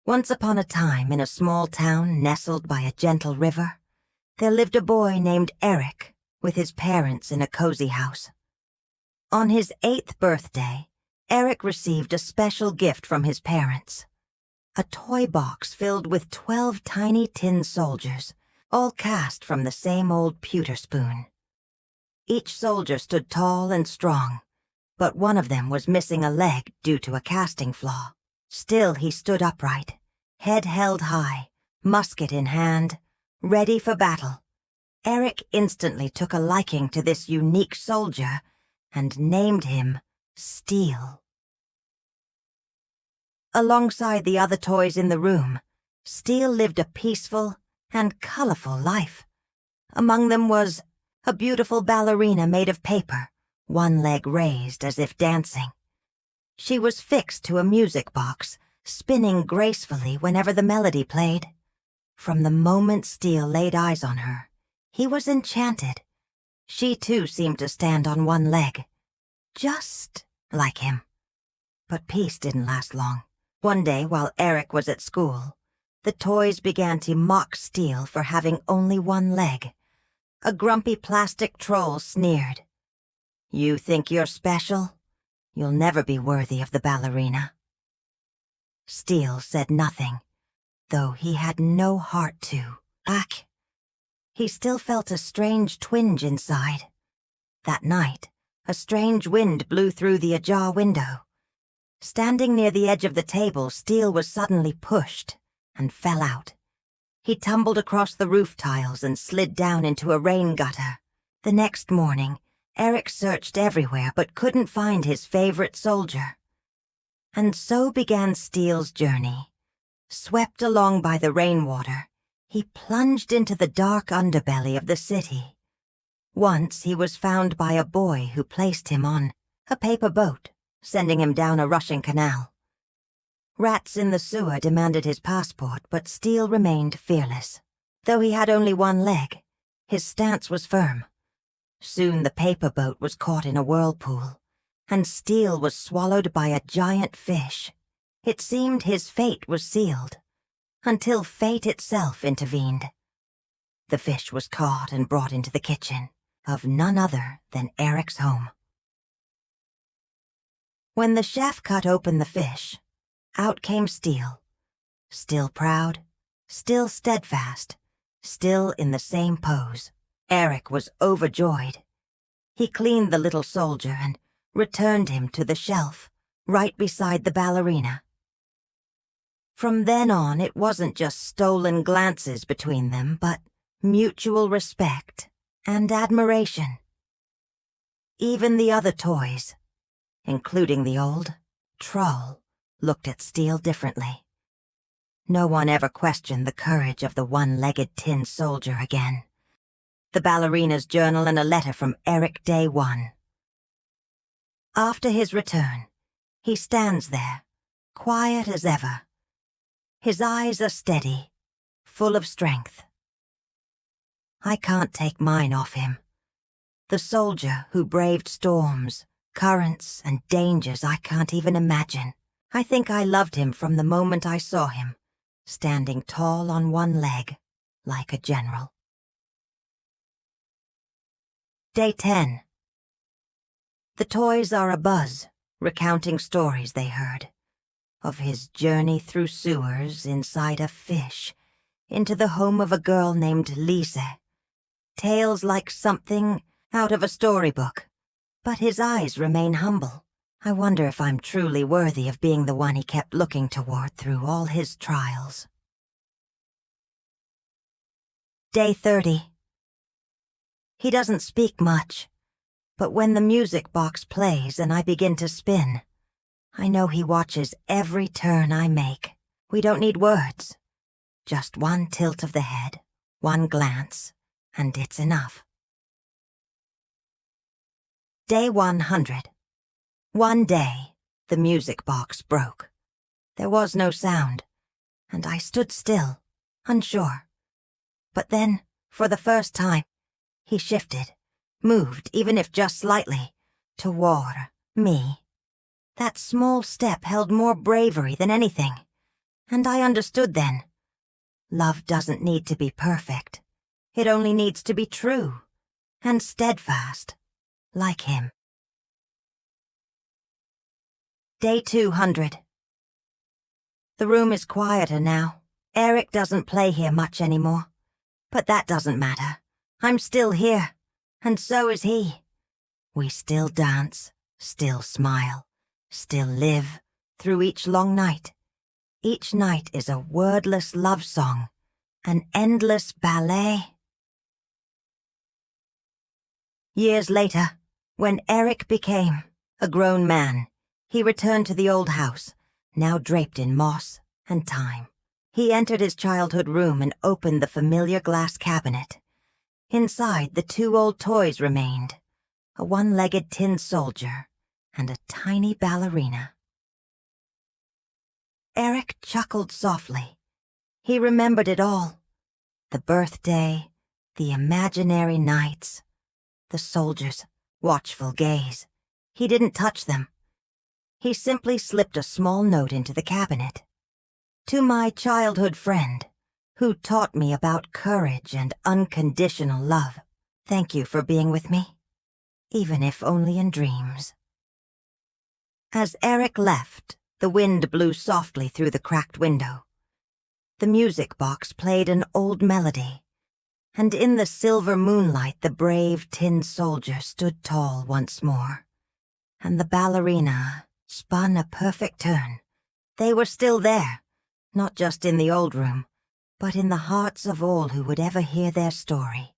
Once upon a time, in a small town nestled by a gentle river, there lived a boy named Eric with his parents in a cozy house. On his 8th birthday, Eric received a special gift from his parents, a toy box filled with 12 tiny tin soldiers, all cast from the same old pewter spoon. Each soldier stood tall and strong, but one of them was missing a leg due to a casting flaw. Still he stood upright, head held high, musket in hand, ready for battle. Eric instantly took a liking to this unique soldier and named him Steel. Alongside the other toys in the room, Steel lived a peaceful and colorful life. Among them was a beautiful ballerina made of paper, one leg raised as if dancing. She was fixed to a music box, spinning gracefully whenever the melody played. From the moment Steel laid eyes on her, he was enchanted. She too seemed to stand on one leg, just like him. But peace didn't last long. One day, while Eric was at school, the toys began to mock Steel for having only one leg. A grumpy plastic troll sneered. "You think you're special? You'll never be worthy of the ballerina." Steel said nothing, though he had no heart to. He still felt a strange twinge inside. That night, a strange wind blew through the ajar window. Standing near the edge of the table, Steel was suddenly pushed and fell out. He tumbled across the roof tiles and slid down into a rain gutter. The next morning, Eric searched everywhere but couldn't find his favorite soldier. And so began Steel's journey. Swept along by the rainwater, he plunged into the dark underbelly of the city. Once he was found by a boy who placed him on a paper boat, sending him down a rushing canal. Rats in the sewer demanded his passport, but Steel remained fearless. Though he had only one leg, his stance was firm. Soon the paper boat was caught in a whirlpool, and Steel was swallowed by a giant fish. It seemed his fate was sealed, until fate itself intervened. The fish was caught and brought into the kitchen of none other than Eric's home. When the chef cut open the fish, out came Steel, still proud, still steadfast, still in the same pose. Eric was overjoyed. He cleaned the little soldier and returned him to the shelf, right beside the ballerina. From then on, it wasn't just stolen glances between them, but mutual respect and admiration. Even the other toys, including the old troll, looked at Steel differently. No one ever questioned the courage of the one-legged tin soldier again. The ballerina's journal and a letter from Eric Day 1. After his return, he stands there, quiet as ever. His eyes are steady, full of strength. I can't take mine off him. The soldier who braved storms, currents, and dangers I can't even imagine. I think I loved him from the moment I saw him, standing tall on one leg, like a general. Day 10. The toys are abuzz, recounting stories they heard. Of his journey through sewers inside a fish, into the home of a girl named Lise. Tales like something out of a storybook, but his eyes remain humble. I wonder if I'm truly worthy of being the one he kept looking toward through all his trials. Day 30. He doesn't speak much, but when the music box plays and I begin to spin, I know he watches every turn I make. We don't need words. Just one tilt of the head, one glance, and it's enough. Day 100. One day, the music box broke. There was no sound, and I stood still, unsure. But then, for the first time, he shifted, moved, even if just slightly, toward me. That small step held more bravery than anything. And I understood then. Love doesn't need to be perfect. It only needs to be true and steadfast, like him. Day 200. The room is quieter now. Eric doesn't play here much anymore. But that doesn't matter. I'm still here, and so is he. We still dance, still smile, still live through each long night. Each night is a wordless love song, an endless ballet. Years later, when Eric became a grown man, he returned to the old house, now draped in moss and time. He entered his childhood room and opened the familiar glass cabinet. Inside, the two old toys remained, a one-legged tin soldier and a tiny ballerina. Eric chuckled softly. He remembered it all. The birthday, the imaginary nights, the soldier's watchful gaze. He didn't touch them. He simply slipped a small note into the cabinet. To my childhood friend, who taught me about courage and unconditional love, thank you for being with me, even if only in dreams. As Eric left, the wind blew softly through the cracked window. The music box played an old melody, and in the silver moonlight the brave tin soldier stood tall once more, and the ballerina spun a perfect turn. They were still there, not just in the old room, but in the hearts of all who would ever hear their story.